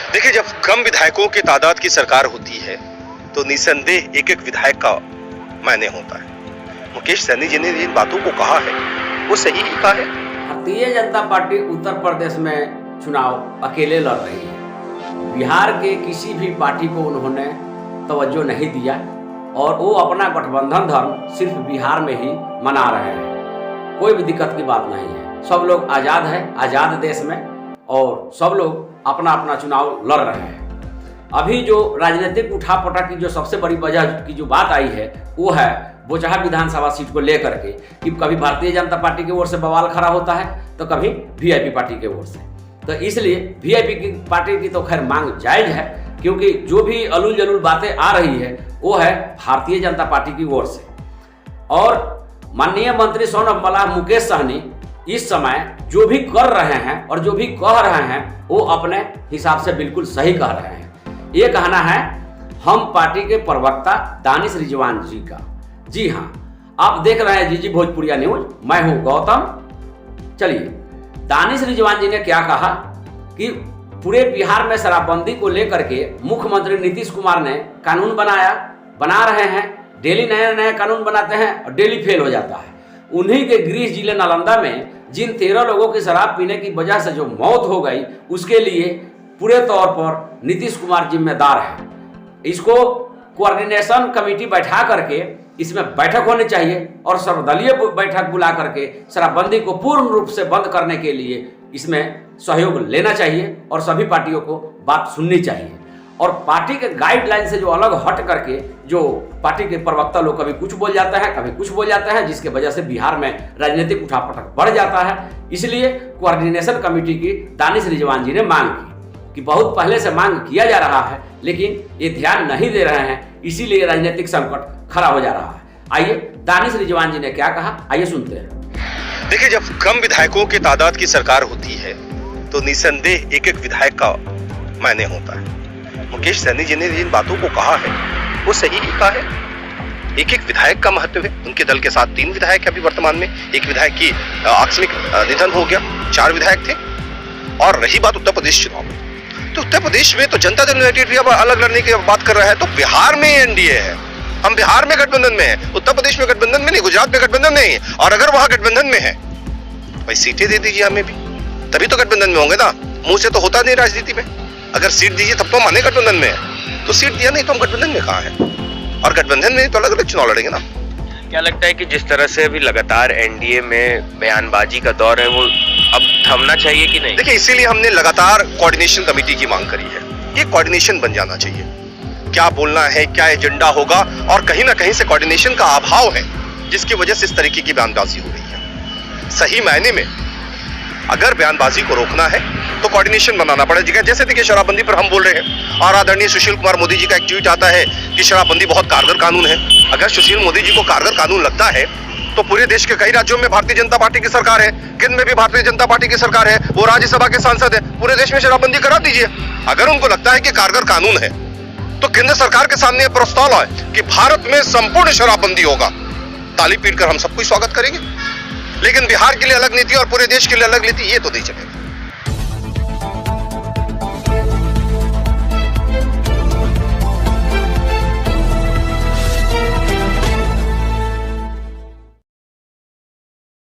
देखिए, जब कम विधायकों की तादाद की सरकार होती है तो निसंदेह एक एक विधायक का मायने होता है। मुकेश सहनी जी ने जिन बातों को कहा है वो सही ही कहा है। भारतीय जनता पार्टी उत्तर प्रदेश में चुनाव अकेले लड़ रही है। बिहार के किसी भी पार्टी को उन्होंने तवज्जो नहीं दिया और वो अपना गठबंधन धर्म सिर्फ बिहार में ही मना रहे हैं। कोई भी दिक्कत की बात नहीं है, सब लोग आज़ाद है, आज़ाद देश में, और सब लोग अपना अपना चुनाव लड़ रहे हैं। अभी जो राजनीतिक उठापटक की जो सबसे बड़ी वजह की जो बात आई है वो है बोचहा विधानसभा सीट को लेकर के कि कभी भारतीय जनता पार्टी की ओर से बवाल खड़ा होता है तो कभी वीआईपी पार्टी की ओर से। तो इसलिए वीआईपी की पार्टी की तो खैर मांग जायज है, क्योंकि जो भी अलूल जलूल बातें आ रही है वो है भारतीय जनता पार्टी की ओर से। और माननीय मंत्री सोनम मलाह मुकेश सहनी इस समय जो भी कर रहे हैं और जो भी कह रहे हैं वो अपने हिसाब से बिल्कुल सही कह रहे हैं। ये कहना है हम पार्टी के प्रवक्ता दानिश रिजवान जी का। जी हाँ, आप देख रहे हैं जीजी भोजपुरिया न्यूज, मैं हूं गौतम। चलिए, दानिश रिजवान जी ने क्या कहा कि पूरे बिहार में शराबबंदी को लेकर के मुख्यमंत्री नीतीश कुमार ने कानून बना रहे हैं। डेली नए नए कानून बनाते हैं और डेली फेल हो जाता है। उन्हीं के गृह जिले नालंदा में जिन 13 लोगों की शराब पीने की वजह से जो मौत हो गई, उसके लिए पूरे तौर पर नीतीश कुमार जिम्मेदार है। इसको कोऑर्डिनेशन कमेटी बैठा करके इसमें बैठक होनी चाहिए और सर्वदलीय बैठक बुला करके शराबबंदी को पूर्ण रूप से बंद करने के लिए इसमें सहयोग लेना चाहिए और सभी पार्टियों को बात सुननी चाहिए। और पार्टी के गाइडलाइन से जो अलग हट करके जो पार्टी के प्रवक्ता लोग कभी कुछ बोल जाते हैं, कभी कुछ बोल जाते हैं, जिसके वजह से बिहार में राजनीतिक उठापटक बढ़ जाता है। इसलिए कोऑर्डिनेशन कमेटी की दानिश रिजवान जी ने मांग की कि बहुत पहले से मांग किया जा रहा है, लेकिन ये ध्यान नहीं दे रहे हैं, इसीलिए राजनीतिक संकट खड़ा हो जा रहा है। आइए दानिश रिजवान जी ने क्या कहा, आइए सुनते हैं। देखिए, जब कम विधायकों की तादाद की सरकार होती है तो निसंदेह एक एक विधायक का मायने होता है। मुकेश सहनी जी ने जिन बातों को कहा है वो सही ही कहा है। एक एक विधायक का महत्व है। उनके दल के साथ 3 विधायक है अभी वर्तमान में। एक विधायक की आकस्मिक निधन हो गया, 4 विधायक थे। और रही बात उत्तर प्रदेश चुनाव में, तो उत्तर प्रदेश में तो जनता दल यूनाइटेड भी अब अलग लड़ने की बात कर रहा है। तो बिहार में एनडीए है, हम बिहार में गठबंधन में है, उत्तर प्रदेश में गठबंधन में नहीं, गुजरात में गठबंधन नहीं है। और अगर वहां गठबंधन में है भाई सीटें दे दीजिए हमें भी, तभी तो गठबंधन में होंगे ना। मुंह से तो होता नहीं राजनीति में। अगर सीट दीजिए तब तो हम माने गठबंधन में है, तो सीट दिया नहीं तो हम गठबंधन में कहाँ है। और गठबंधन में तो अलग अलग चुनाव लड़ेंगे ना। क्या लगता है कि जिस तरह से अभी लगातार एनडीए में बयानबाजी का दौर है वो अब थमना चाहिए कि नहीं? देखिए, इसीलिए हमने लगातार कोऑर्डिनेशन कमेटी की मांग करी है। ये कोऑर्डिनेशन बन जाना चाहिए, क्या बोलना है, क्या एजेंडा होगा। और कहीं ना कहीं से कोऑर्डिनेशन का अभाव है, जिसकी वजह से इस तरीके की बयानबाजी हो रही है। सही मायने में अगर बयानबाजी को रोकना है तो कोऑर्डिनेशन बनाना पड़ेगा। जैसे देखिए, शराबबंदी पर हम बोल रहे हैं और आदरणीय सुशील कुमार मोदी जी का एक ट्वीट आता है कि शराबबंदी बहुत कारगर कानून है। अगर सुशील मोदी जी को कारगर कानून लगता है तो पूरे देश के कई राज्यों में भारतीय जनता पार्टी की सरकार है, केंद्र में भी भारतीय जनता पार्टी की सरकार है, वो राज्यसभा के सांसद है, पूरे देश में शराबबंदी करा दीजिए। अगर उनको लगता है कि कारगर कानून है तो केंद्र सरकार के सामने प्रस्ताव है कि भारत में संपूर्ण शराबबंदी होगा। ताली पीटकर हम सब कुछ स्वागत करेंगे। लेकिन बिहार के लिए अलग नीति और पूरे देश के लिए अलग नीति, ये तो नहीं चलेगा।